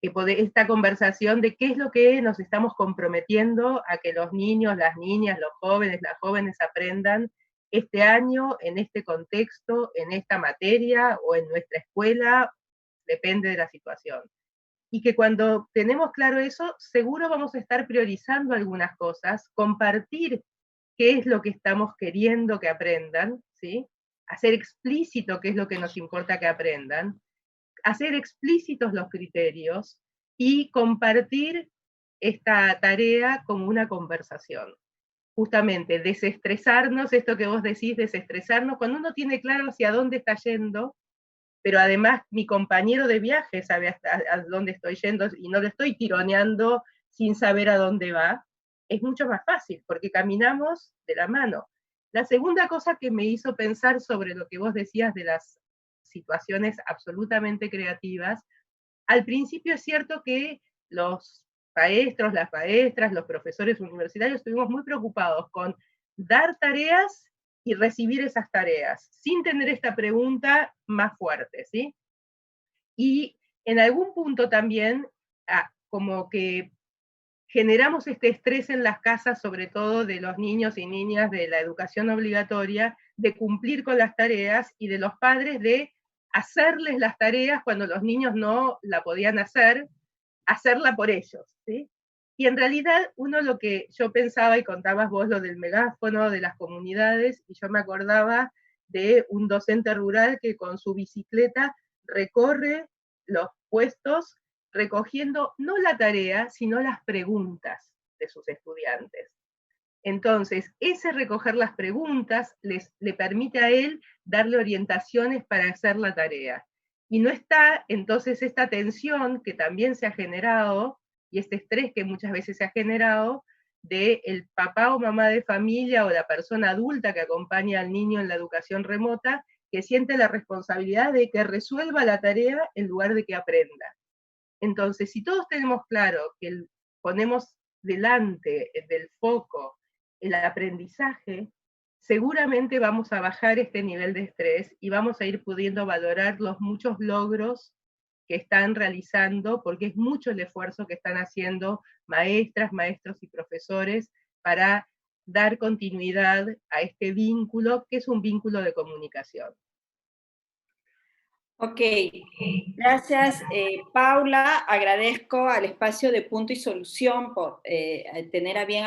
Esta conversación de qué es lo que nos estamos comprometiendo a que los niños, las niñas, los jóvenes, las jóvenes aprendan este año, en este contexto, en esta materia o en nuestra escuela, depende de la situación. Y que cuando tenemos claro eso, seguro vamos a estar priorizando algunas cosas, compartir qué es lo que estamos queriendo que aprendan, ¿sí? Hacer explícito qué es lo que nos importa que aprendan, hacer explícitos los criterios y compartir esta tarea como una conversación. Justamente, desestresarnos, esto que vos decís, desestresarnos, cuando uno tiene claro hacia dónde está yendo, pero además mi compañero de viaje sabe hasta a dónde estoy yendo y no lo estoy tironeando sin saber a dónde va, es mucho más fácil, porque caminamos de la mano. La segunda cosa que me hizo pensar sobre lo que vos decías de las situaciones absolutamente creativas, al principio es cierto que los maestros, las maestras, los profesores universitarios estuvimos muy preocupados con dar tareas y recibir esas tareas, sin tener esta pregunta más fuerte, ¿sí? Y en algún punto también, como que generamos este estrés en las casas, sobre todo de los niños y niñas de la educación obligatoria, de cumplir con las tareas y de los padres de hacerles las tareas cuando los niños no la podían hacer, hacerla por ellos, ¿sí? Y en realidad uno lo que yo pensaba, y contabas vos lo del megáfono, de las comunidades, y yo me acordaba de un docente rural que con su bicicleta recorre los puestos recogiendo no la tarea, sino las preguntas de sus estudiantes. Entonces, ese recoger las preguntas le permite a él darle orientaciones para hacer la tarea. Y no está entonces esta tensión que también se ha generado, y este estrés que muchas veces se ha generado, de el papá o mamá de familia o la persona adulta que acompaña al niño en la educación remota, que siente la responsabilidad de que resuelva la tarea en lugar de que aprenda. Entonces, si todos tenemos claro que ponemos delante del foco el aprendizaje, seguramente vamos a bajar este nivel de estrés y vamos a ir pudiendo valorar los muchos logros que están realizando, porque es mucho el esfuerzo que están haciendo maestras, maestros y profesores para dar continuidad a este vínculo, que es un vínculo de comunicación. Ok, gracias Paula, agradezco al espacio de Punto y Solución por tener a bien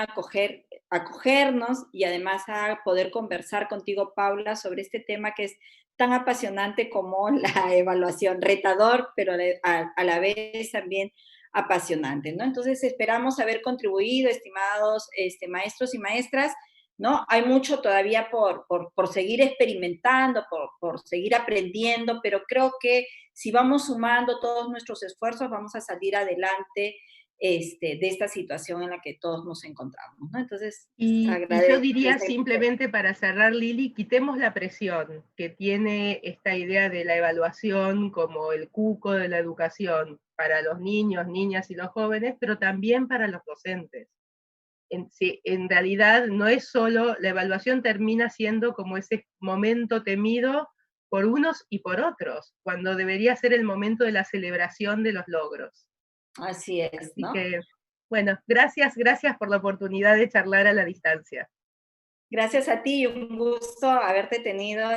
acogernos y además a poder conversar contigo, Paula, sobre este tema que es tan apasionante como la evaluación, retador, pero a la vez también apasionante, ¿no? Entonces esperamos haber contribuido, estimados maestros y maestras, ¿no? Hay mucho todavía por seguir experimentando, por seguir aprendiendo, pero creo que si vamos sumando todos nuestros esfuerzos, vamos a salir adelante de esta situación en la que todos nos encontramos, ¿no? Entonces, Y yo diría simplemente para cerrar, Lili, quitemos la presión que tiene esta idea de la evaluación como el cuco de la educación para los niños, niñas y los jóvenes, pero también para los docentes. En realidad no es solo, la evaluación termina siendo como ese momento temido por unos y por otros, cuando debería ser el momento de la celebración de los logros. Así es, Así ¿no? que, bueno, gracias por la oportunidad de charlar a la distancia. Gracias a ti, un gusto haberte tenido,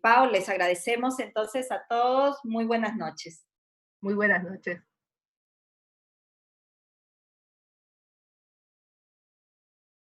Pau. Les agradecemos entonces a todos. Muy buenas noches. Muy buenas noches.